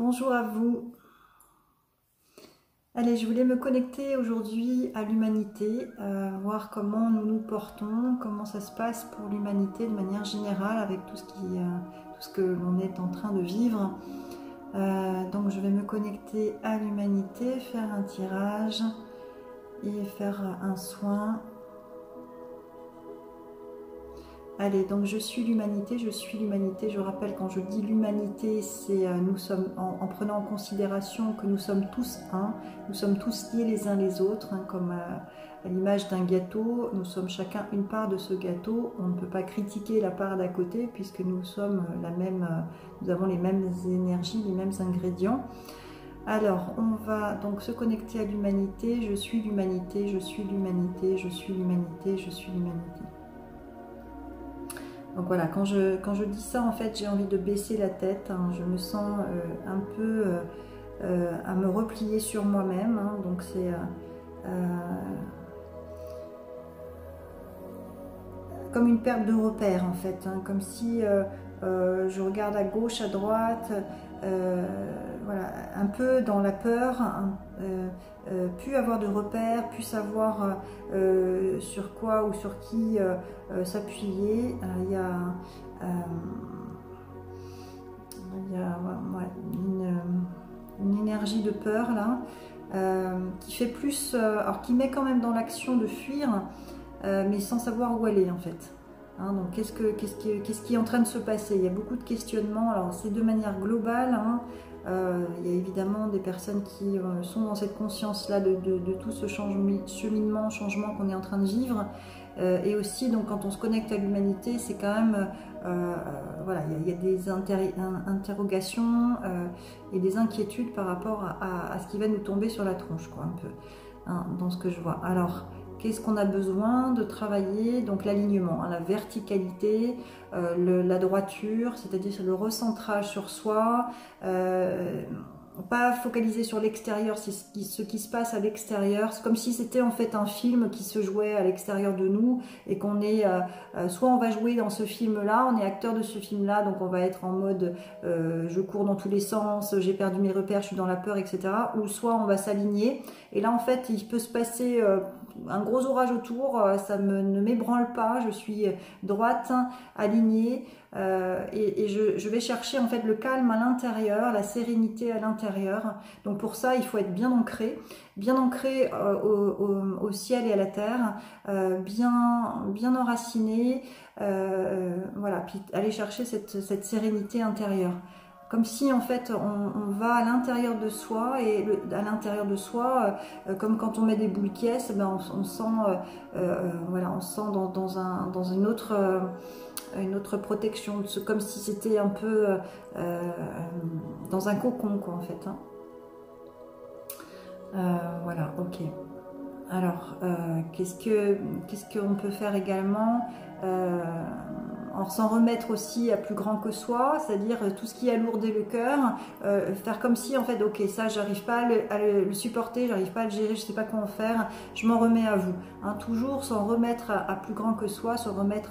bonjour à vous. Allez, je voulais me connecter aujourd'hui à l'humanité, voir comment nous nous portons, comment ça se passe pour l'humanité de manière générale avec tout ce que l'on est en train de vivre. Donc je vais me connecter à l'humanité, faire un tirage et faire un soin. Allez, donc je suis l'humanité, je suis l'humanité. Je rappelle, quand je dis l'humanité, c'est nous sommes en prenant en considération que nous sommes tous un, nous sommes tous liés les uns les autres, hein, comme à l'image d'un gâteau, nous sommes chacun une part de ce gâteau. On ne peut pas critiquer la part d'à côté puisque nous sommes nous avons les mêmes énergies, les mêmes ingrédients. Alors, on va donc se connecter à l'humanité. Je suis l'humanité, je suis l'humanité, je suis l'humanité, je suis l'humanité. Donc voilà, quand je dis ça, en fait, j'ai envie de baisser la tête, hein. Je me sens un peu à me replier sur moi-même, hein. Donc c'est comme une perte de repère, en fait, hein. Comme si je regarde à gauche, à droite, voilà, un peu dans la peur, hein, plus avoir de repères, plus savoir sur quoi ou sur qui s'appuyer. Il y a une énergie de peur là, qui fait plus, alors qui met quand même dans l'action de fuir, mais sans savoir où aller en fait. Hein, donc qu'est-ce qui est en train de se passer? Il y a beaucoup de questionnements, alors c'est de manière globale, hein. Il y a évidemment des personnes qui sont dans cette conscience-là de tout ce changement qu'on est en train de vivre. Et aussi, donc, quand on se connecte à l'humanité, c'est quand même, voilà, il y a des interrogations et des inquiétudes par rapport à ce qui va nous tomber sur la tronche, quoi, un peu, hein, dans ce que je vois. Alors, qu'est-ce qu'on a besoin de travailler? Donc l'alignement, hein, la verticalité, la droiture, c'est-à-dire le recentrage sur soi, pas focaliser sur l'extérieur, c'est ce qui se passe à l'extérieur. C'est comme si c'était en fait un film qui se jouait à l'extérieur de nous et qu'on est, soit on va jouer dans ce film-là, on est acteur de ce film-là, donc on va être en mode je cours dans tous les sens, j'ai perdu mes repères, je suis dans la peur, etc. Ou soit on va s'aligner. Et là en fait il peut se passer un gros orage autour, ça ne m'ébranle pas, je suis droite, alignée, et je vais chercher en fait le calme à l'intérieur, la sérénité à l'intérieur. Donc pour ça, il faut être bien ancré au ciel et à la terre, bien enraciné, voilà, puis aller chercher cette sérénité intérieure. Comme si en fait on va à l'intérieur de soi, et à l'intérieur de soi, comme quand on met des boules qui est, ben on sent, voilà, on sent dans une autre protection, comme si c'était un peu dans un cocon, quoi, en fait, hein. Voilà, ok. Alors, qu'est-ce qu'on peut faire également? S'en remettre aussi à plus grand que soi, c'est-à-dire tout ce qui alourdit le cœur, faire comme si en fait, ok, ça j'arrive pas à le supporter, j'arrive pas à le gérer, je sais pas comment faire, je m'en remets à vous, hein. Toujours s'en remettre à plus grand que soi, se remettre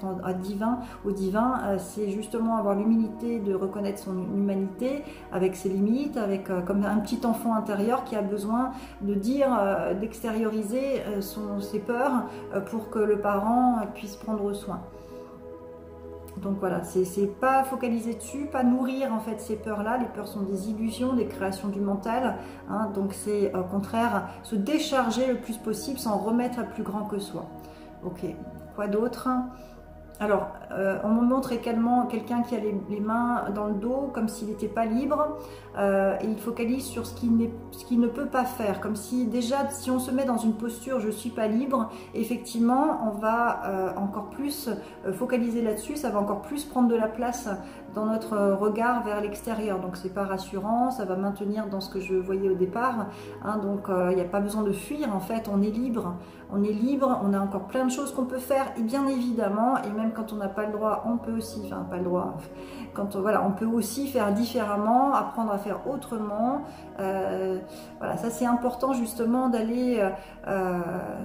au divin, c'est justement avoir l'humilité de reconnaître son humanité avec ses limites, avec comme un petit enfant intérieur qui a besoin de dire, d'extérioriser ses peurs, pour que le parent puisse prendre soin. Donc voilà, c'est pas focaliser dessus, pas nourrir en fait ces peurs-là. Les peurs sont des illusions, des créations du mental, hein. Donc c'est au contraire se décharger le plus possible, s'en remettre à plus grand que soi. Ok, quoi d'autre? Alors, on me montre également quelqu'un qui a les mains dans le dos, comme s'il n'était pas libre, et il focalise sur ce qu'il ne peut pas faire, comme si déjà, si on se met dans une posture « je suis pas libre », effectivement, on va encore plus focaliser là-dessus, ça va encore plus prendre de la place dans notre regard vers l'extérieur, donc c'est pas rassurant, ça va maintenir dans ce que je voyais au départ, hein. Donc il n'y a pas besoin de fuir, en fait, on est libre, on a encore plein de choses qu'on peut faire, et bien évidemment, et même quand on n'a pas le droit, on peut aussi, enfin pas le droit, quand voilà, on peut aussi faire différemment, apprendre faire autrement. Voilà, ça c'est important justement d'aller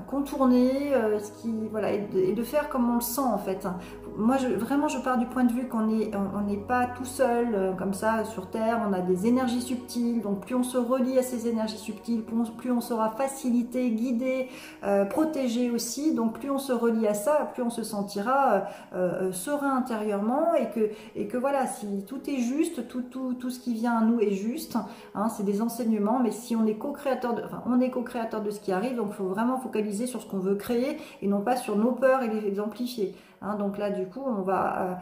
contourner ce qui, voilà, et de faire comme on le sent en fait. Moi, vraiment, je pars du point de vue qu'on n'est pas tout seul comme ça sur Terre. On a des énergies subtiles. Donc, plus on se relie à ces énergies subtiles, plus on sera facilité, guidé, protégé aussi. Donc, plus on se relie à ça, plus on se sentira serein intérieurement et que voilà, si tout est juste, tout ce qui vient à nous est juste. Hein, c'est des enseignements, mais si on est co-créateur, on est co-créateur de ce qui arrive. Donc, il faut vraiment focaliser sur ce qu'on veut créer et non pas sur nos peurs et les amplifier. Hein, donc là, du coup, on va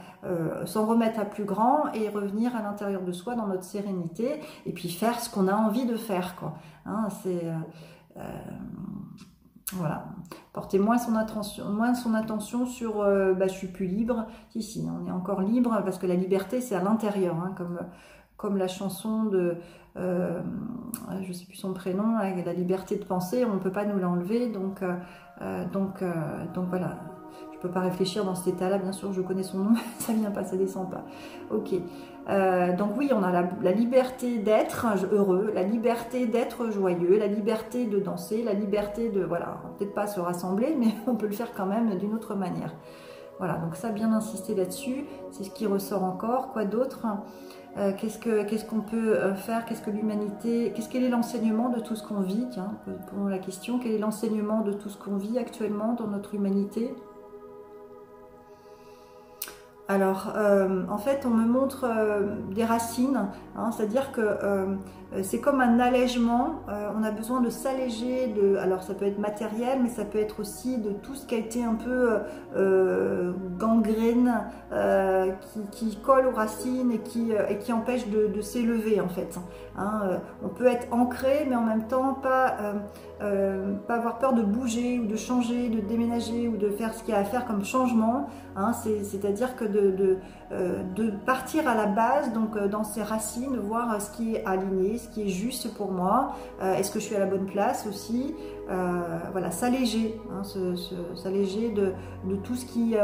s'en remettre à plus grand et revenir à l'intérieur de soi dans notre sérénité et puis faire ce qu'on a envie de faire, quoi. Hein, c'est voilà, porter moins son attention sur je suis plus libre. Si, on est encore libre parce que la liberté, c'est à l'intérieur, hein, comme la chanson de je sais plus son prénom, la liberté de penser, on ne peut pas nous l'enlever, donc voilà. Je peux pas réfléchir dans cet état-là, bien sûr, je connais son nom, ça vient pas, ça descend pas. Ok, donc oui, on a la liberté d'être heureux, la liberté d'être joyeux, la liberté de danser, la liberté de, voilà, peut-être pas se rassembler, mais on peut le faire quand même d'une autre manière. Voilà, donc ça, bien insister là-dessus, c'est ce qui ressort encore. Quoi d'autre? Qu'est-ce qu'on peut faire? Qu'est-ce que l'humanité, quel est l'enseignement de tout ce qu'on vit? Tiens, posons la question, quel est l'enseignement de tout ce qu'on vit actuellement dans notre humanité? Alors, en fait, on me montre des racines, hein, c'est-à-dire que c'est comme un allègement, on a besoin de s'alléger, alors ça peut être matériel, mais ça peut être aussi de tout ce qui a été un peu gangrène, qui colle aux racines et qui empêche de s'élever en fait. Hein, on peut être ancré, mais en même temps pas avoir peur de bouger ou de changer, de déménager ou de faire ce qu'il y a à faire comme changement. Hein, c'est-à-dire que de partir à la base, donc dans ses racines, voir ce qui est aligné, ce qui est juste pour moi, est-ce que je suis à la bonne place aussi, voilà, s'alléger, hein, s'alléger de tout ce qui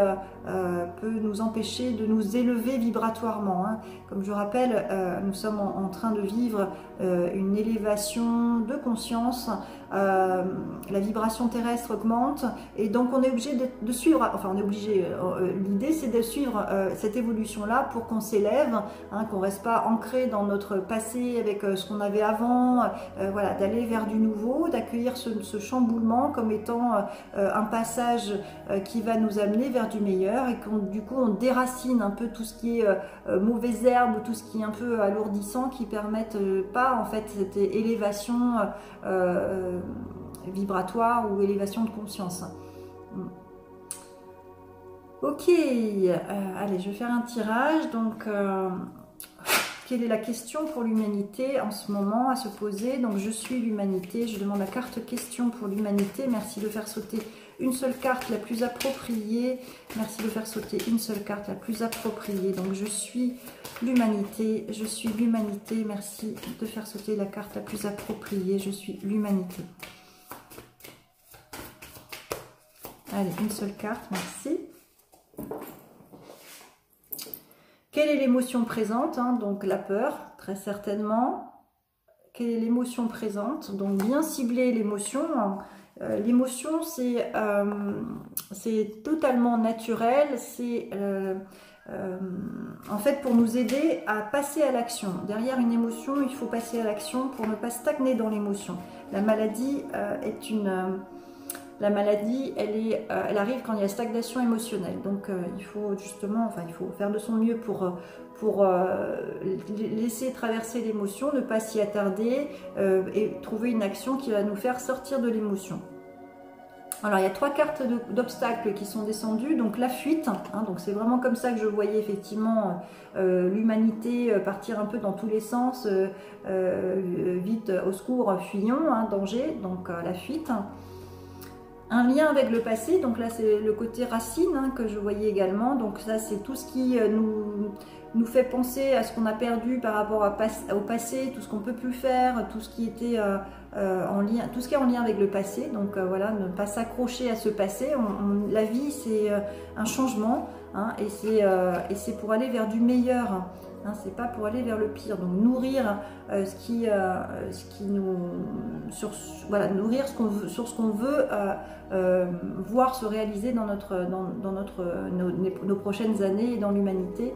peut nous empêcher de nous élever vibratoirement. Hein. Comme je rappelle, nous sommes en train de vivre une élévation de conscience, la vibration terrestre augmente et donc on est obligé de suivre, enfin on est obligé, l'idée c'est de suivre cette évolution là pour qu'on s'élève, hein, qu'on ne reste pas ancré dans notre passé avec ce qu'on avait avant, voilà, d'aller vers du nouveau, d'accueillir ce chamboulement comme étant un passage qui va nous amener vers du meilleur et du coup on déracine un peu tout ce qui est mauvaise herbe, tout ce qui est un peu alourdissant qui permettent pas en fait cette élévation vibratoire ou élévation de conscience. Ok, allez, je vais faire un tirage. Donc, quelle est la question pour l'humanité en ce moment à se poser? Donc, je suis l'humanité. Je demande la carte question pour l'humanité. Merci de faire sauter une seule carte la plus appropriée. Merci de faire sauter une seule carte la plus appropriée. Donc, je suis l'humanité. Je suis l'humanité. Merci de faire sauter la carte la plus appropriée. Je suis l'humanité. Allez, une seule carte. Merci. Quelle est l'émotion présente? Hein, donc la peur, très certainement. Quelle est l'émotion présente? Donc bien cibler l'émotion. L'émotion, c'est totalement naturel. C'est en fait pour nous aider à passer à l'action. Derrière une émotion, il faut passer à l'action pour ne pas stagner dans l'émotion. La maladie est une... La maladie, elle arrive quand il y a stagnation émotionnelle. Donc, il faut justement, il faut faire de son mieux pour laisser traverser l'émotion, ne pas s'y attarder et trouver une action qui va nous faire sortir de l'émotion. Alors, il y a 3 cartes d'obstacles qui sont descendues. Donc, la fuite. Hein, donc, c'est vraiment comme ça que je voyais effectivement l'humanité partir un peu dans tous les sens. Vite, au secours, fuyons, hein, danger. Donc, la fuite. Un lien avec le passé, donc là c'est le côté racine hein, que je voyais également, donc ça c'est tout ce qui nous fait penser à ce qu'on a perdu par rapport au passé, tout ce qu'on ne peut plus faire, tout ce qui était en lien, tout ce qui est en lien avec le passé, donc voilà, ne pas s'accrocher à ce passé, la vie c'est un changement hein, et c'est pour aller vers du meilleur. c'est pas pour aller vers le pire. Donc nourrir nourrir sur ce qu'on veut voir se réaliser dans nos prochaines années et dans l'humanité.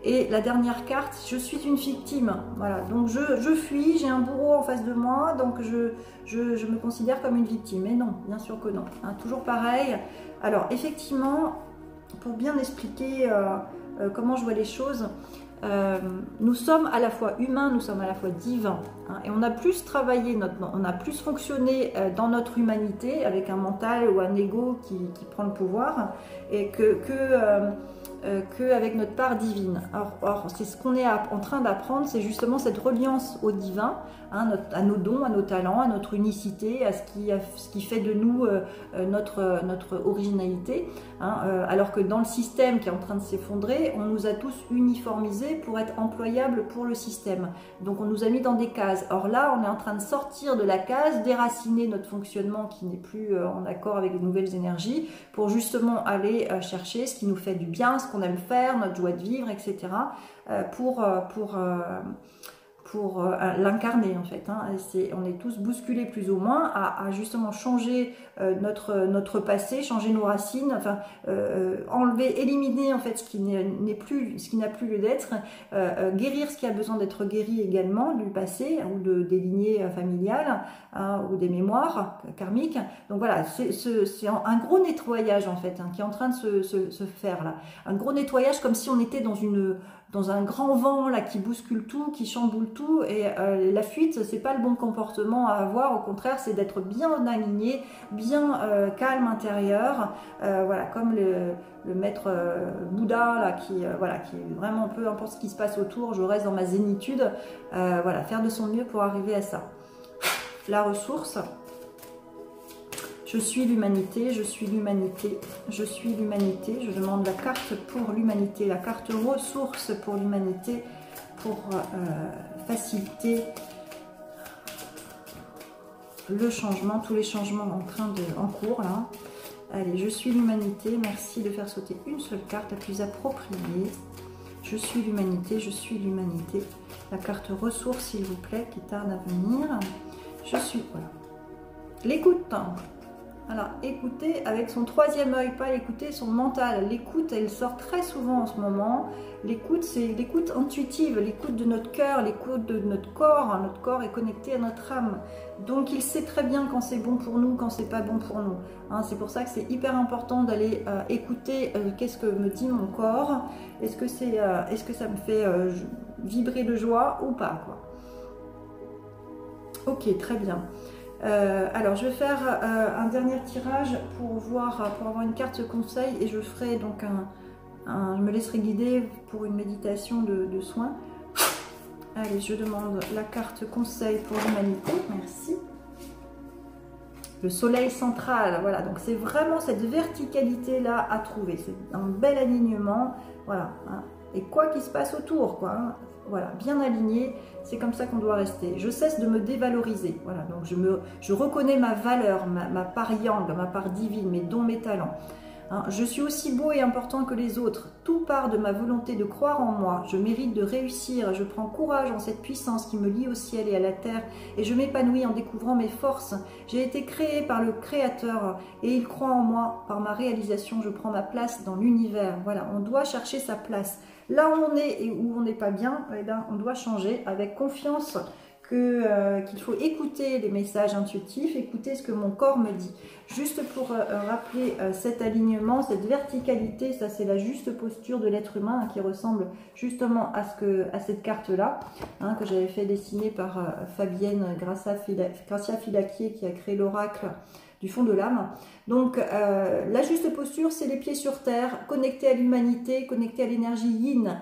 Et la dernière carte, je suis une victime. Voilà, donc je fuis, j'ai un bourreau en face de moi, donc je me considère comme une victime. Mais non, bien sûr que non. Toujours pareil. Alors effectivement, pour bien expliquer comment je vois les choses, nous sommes à la fois humains, nous sommes à la fois divins. Et on a plus travaillé, on a plus fonctionné dans notre humanité avec un mental ou un ego qui prend le pouvoir, et qu'avec notre part divine. Or c'est ce qu'on est en train d'apprendre, c'est justement cette reliance au divin, à nos dons, à nos talents, à notre unicité, à ce qui fait de nous notre originalité. Alors que dans le système qui est en train de s'effondrer, on nous a tous uniformisés pour être employables pour le système. Donc on nous a mis dans des cases. Or là, on est en train de sortir de la case, déraciner notre fonctionnement qui n'est plus en accord avec les nouvelles énergies, pour justement aller chercher ce qui nous fait du bien, ce qu'on aime faire, notre joie de vivre, etc. pour l'incarner en fait. On est tous bousculés plus ou moins à justement changer notre passé, changer nos racines, enfin enlever, éliminer en fait ce qui n'a plus lieu d'être, guérir ce qui a besoin d'être guéri également du passé ou des lignées familiales ou des mémoires karmiques. Donc voilà, c'est un gros nettoyage en fait qui est en train de se faire là. Un gros nettoyage comme si on était dans un grand vent là qui bouscule tout, qui chamboule tout, et la fuite, c'est pas le bon comportement à avoir. Au contraire, c'est d'être bien aligné, bien calme intérieur, voilà, comme le maître Bouddha là, qui vraiment, peu importe ce qui se passe autour, je reste dans ma zénitude, voilà, faire de son mieux pour arriver à ça. La ressource. Je suis l'humanité, je suis l'humanité, je suis l'humanité. Je demande la carte pour l'humanité, la carte ressource pour l'humanité, pour faciliter le changement, tous les changements en cours là. Allez, je suis l'humanité, merci de faire sauter une seule carte, la plus appropriée. Je suis l'humanité, je suis l'humanité. La carte ressource, s'il vous plaît, qui tarde à venir. Je suis, voilà. L'écoute. Alors, écouter avec son troisième œil, pas écouter son mental. L'écoute, elle sort très souvent en ce moment. L'écoute, c'est l'écoute intuitive, l'écoute de notre cœur, l'écoute de notre corps. Notre corps est connecté à notre âme. Donc, il sait très bien quand c'est bon pour nous, quand c'est pas bon pour nous. C'est pour ça que c'est hyper important d'aller écouter qu'est-ce que me dit mon corps. Est-ce que ça me fait vibrer de joie ou pas, quoi. Ok, très bien. Alors je vais faire un dernier tirage pour avoir une carte conseil, et je ferai donc je me laisserai guider pour une méditation de soins. Allez, je demande la carte conseil pour l'humanité, merci. Le soleil central, voilà, donc c'est vraiment cette verticalité là à trouver, c'est un bel alignement, voilà, et quoi qu'il se passe autour, quoi, voilà, bien aligné, c'est comme ça qu'on doit rester. Je cesse de me dévaloriser, voilà, donc je reconnais ma valeur, ma part yang, ma part divine, mes dons, mes talents. Je suis aussi beau et important que les autres. Tout part de ma volonté de croire en moi. Je mérite de réussir. Je prends courage en cette puissance qui me lie au ciel et à la terre. Et je m'épanouis en découvrant mes forces. J'ai été créée par le Créateur et il croit en moi. Par ma réalisation, je prends ma place dans l'univers. Voilà, on doit chercher sa place. Là où on est et où on n'est pas bien, eh bien, on doit changer avec confiance qu'il faut écouter les messages intuitifs, écouter ce que mon corps me dit. Juste pour rappeler cet alignement, cette verticalité, ça c'est la juste posture de l'être humain qui ressemble justement à cette carte-là, que j'avais fait dessiner par Fabienne Gracia Filaquier qui a créé l'oracle du fond de l'âme. Donc la juste posture, c'est les pieds sur terre, connectés à l'humanité, connectés à l'énergie yin,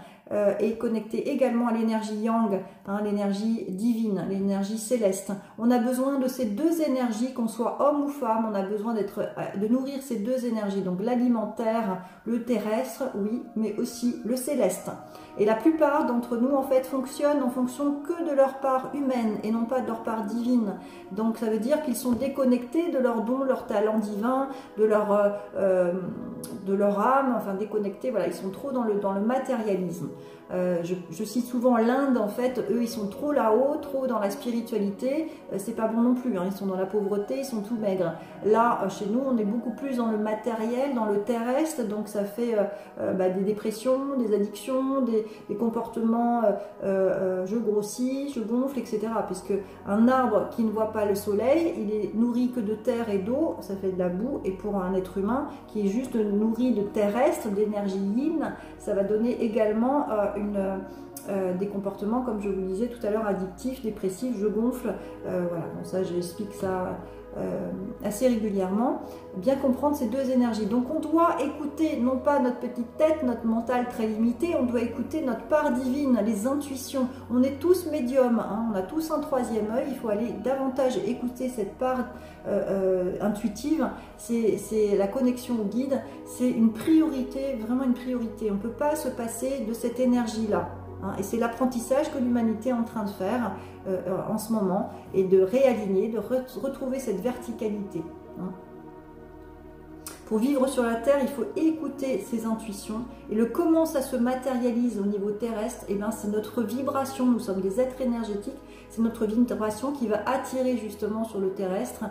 et connecté également à l'énergie yang, l'énergie divine, l'énergie céleste. On a besoin de ces deux énergies, qu'on soit homme ou femme, on a besoin de nourrir ces deux énergies, donc l'alimentaire, le terrestre, oui, mais aussi le céleste. Et la plupart d'entre nous, en fait, fonctionnent en fonction que de leur part humaine et non pas de leur part divine. Donc ça veut dire qu'ils sont déconnectés de leurs dons, leurs talents divins, de de leur âme, enfin déconnectés, voilà, ils sont trop dans le matérialisme. Je cite souvent l'Inde, en fait, eux ils sont trop là-haut, trop dans la spiritualité, c'est pas bon non plus, hein, ils sont dans la pauvreté, ils sont tout maigres. Là, chez nous, on est beaucoup plus dans le matériel, dans le terrestre, donc ça fait des dépressions, des addictions, des comportements, je grossis, je gonfle, etc. Puisque un arbre qui ne voit pas le soleil, il est nourri que de terre et d'eau, ça fait de la boue, et pour un être humain qui est juste nourri de terrestre, d'énergie yin, ça va donner également des comportements, comme je vous le disais tout à l'heure, addictifs, dépressifs, je gonfle, voilà, bon ça j'explique ça assez régulièrement, bien comprendre ces deux énergies. Donc on doit écouter non pas notre petite tête, notre mental très limité, on doit écouter notre part divine, les intuitions. On est tous médiums, hein, on a tous un troisième œil, il faut aller davantage écouter cette part intuitive, c'est la connexion au guide, c'est une priorité, vraiment une priorité. On ne peut pas se passer de cette énergie-là. Hein, et c'est l'apprentissage que l'humanité est en train de faire en ce moment, et de réaligner, de retrouver cette verticalité. Hein. Pour vivre sur la Terre, il faut écouter ses intuitions. Et le comment ça se matérialise au niveau terrestre, eh bien, c'est notre vibration. Nous sommes des êtres énergétiques. C'est notre vibration qui va attirer justement sur le terrestre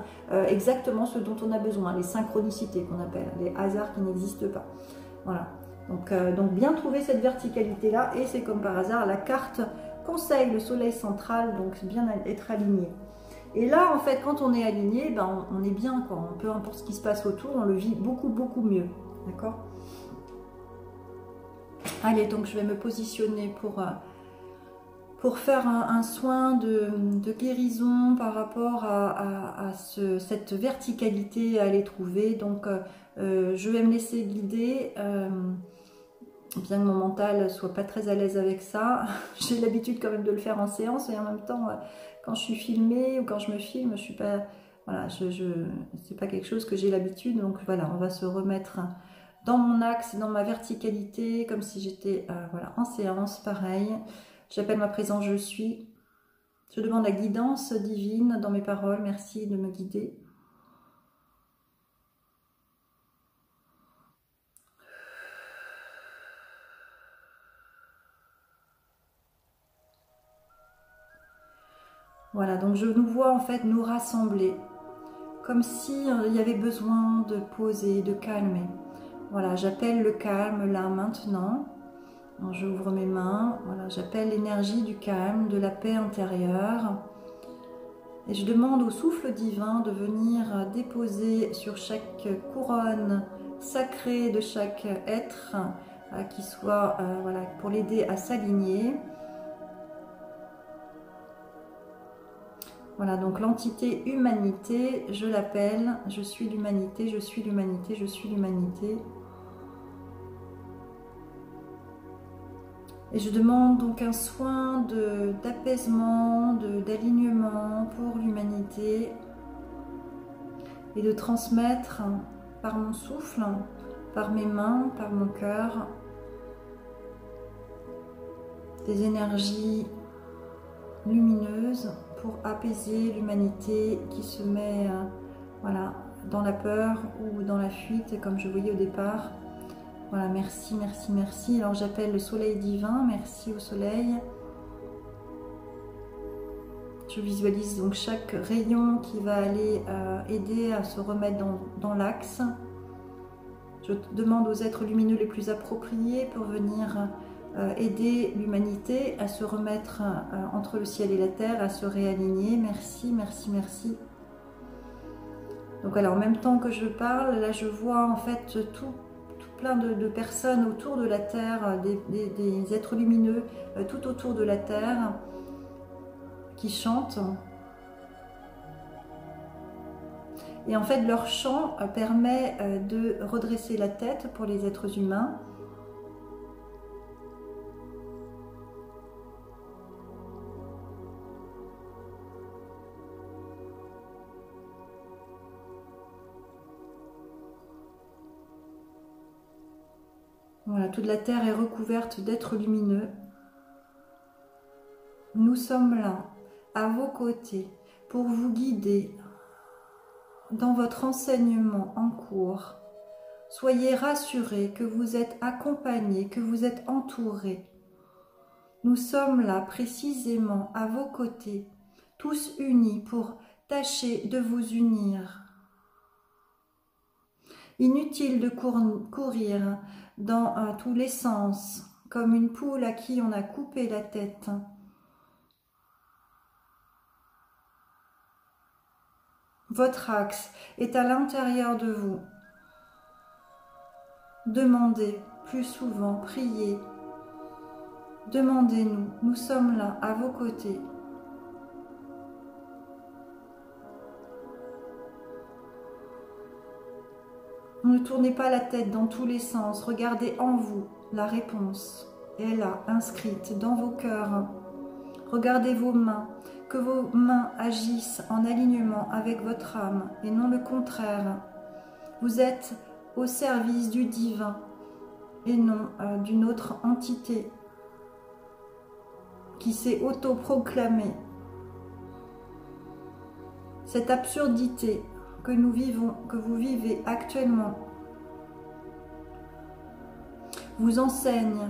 exactement ce dont on a besoin. Les synchronicités qu'on appelle, les hasards qui n'existent pas. Voilà. Donc bien trouver cette verticalité-là. Et c'est comme par hasard la carte conseille le soleil central. Donc bien être aligné. Et là, en fait, quand on est aligné, ben, on est bien, quoi. Peu importe ce qui se passe autour, on le vit beaucoup, beaucoup mieux. D'accord? Allez, donc je vais me positionner pour faire un soin de guérison par rapport à cette verticalité à aller trouver. Donc, je vais me laisser guider, bien que mon mental soit pas très à l'aise avec ça. J'ai l'habitude quand même de le faire en séance, et en même temps... quand je suis filmée ou quand je me filme, je suis pas, voilà, c'est pas quelque chose que j'ai l'habitude. Donc voilà, on va se remettre dans mon axe, dans ma verticalité, comme si j'étais voilà, en séance, pareil. J'appelle ma présence, je suis. Je demande la guidance divine dans mes paroles. Merci de me guider. Voilà, donc je nous vois en fait nous rassembler, comme si il y avait besoin de poser, de calmer. Voilà, j'appelle le calme là maintenant. J'ouvre mes mains, voilà, j'appelle l'énergie du calme, de la paix intérieure. Et je demande au souffle divin de venir déposer sur chaque couronne sacrée de chaque être, qui soit voilà, pour l'aider à s'aligner. Voilà, donc l'entité humanité, je l'appelle, je suis l'humanité, je suis l'humanité, je suis l'humanité. Et je demande donc un soin d'apaisement, d'alignement pour l'humanité, et de transmettre par mon souffle, par mes mains, par mon cœur, des énergies lumineuses pour apaiser l'humanité qui se met voilà, dans la peur ou dans la fuite, comme je voyais au départ. Voilà, merci, merci, merci. Alors j'appelle le soleil divin, merci au soleil. Je visualise donc chaque rayon qui va aller aider à se remettre dans l'axe. Je demande aux êtres lumineux les plus appropriés pour venir aider l'humanité à se remettre entre le ciel et la terre, à se réaligner. Merci, merci, merci. Donc alors, en même temps que je parle, là je vois en fait tout plein de personnes autour de la terre, des êtres lumineux tout autour de la terre qui chantent. Et en fait, leur chant permet de redresser la tête pour les êtres humains. Voilà, toute la terre est recouverte d'êtres lumineux. Nous sommes là, à vos côtés, pour vous guider dans votre enseignement en cours Soyez rassurés que vous êtes accompagnés, que vous êtes entourés. Nous sommes là précisément à vos côtés, tous unis pour tâcher de vous unir. Inutile de courir dans tous les sens, comme une poule à qui on a coupé la tête. Votre axe est à l'intérieur de vous. Demandez plus souvent, priez. Demandez-nous, nous sommes là à vos côtés. Ne tournez pas la tête dans tous les sens, regardez en vous, la réponse est là, inscrite dans vos cœurs. Regardez vos mains, que vos mains agissent en alignement avec votre âme et non le contraire. Vous êtes au service du divin et non d'une autre entité qui s'est autoproclamée. Cette absurdité que nous vivons, que vous vivez actuellement, vous enseigne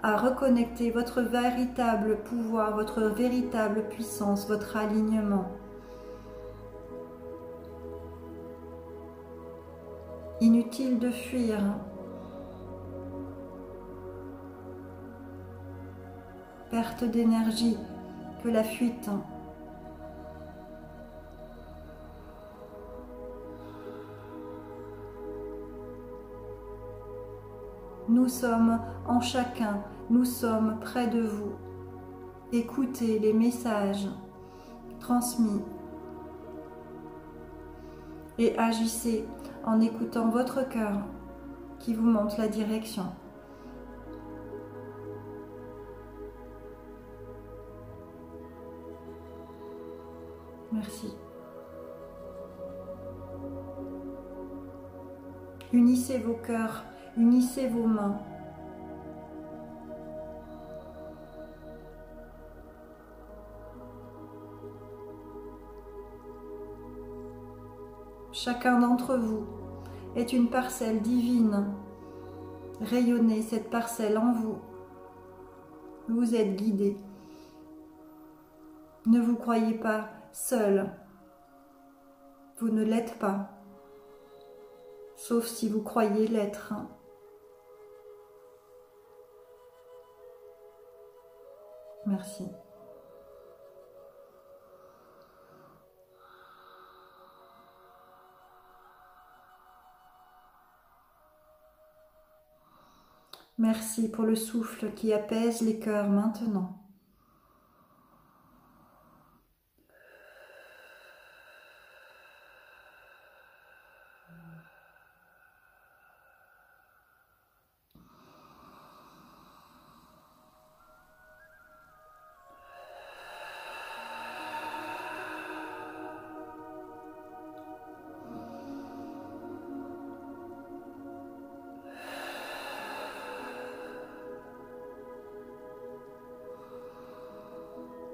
à reconnecter votre véritable pouvoir, votre véritable puissance, votre alignement. Inutile de fuir. Perte d'énergie, que la fuite. Nous sommes en chacun, nous sommes près de vous. Écoutez les messages transmis et agissez en écoutant votre cœur qui vous montre la direction. Merci. Unissez vos cœurs, unissez vos mains. Chacun d'entre vous est une parcelle divine. Rayonnez cette parcelle en vous. Vous êtes guidés. Ne vous croyez pas seul. Vous ne l'êtes pas. Sauf si vous croyez l'être. Merci. Merci pour le souffle qui apaise les cœurs maintenant.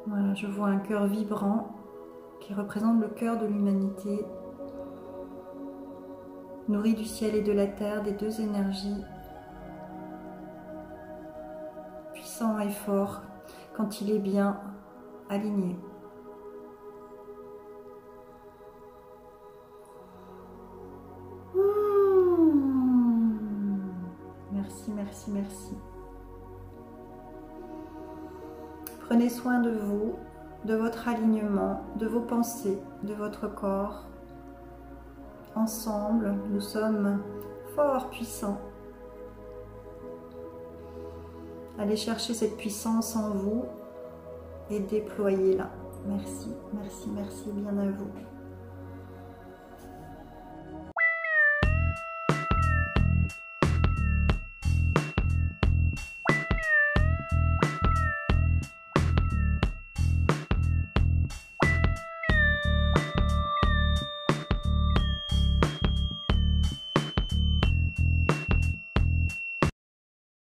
Voilà, je vois un cœur vibrant qui représente le cœur de l'humanité, nourri du ciel et de la terre, des deux énergies, puissant et fort quand il est bien aligné. Merci, merci, merci. Prenez soin de vous, de votre alignement, de vos pensées, de votre corps. Ensemble, nous sommes forts, puissants. Allez chercher cette puissance en vous et déployez-la. Merci, merci, merci bien à vous.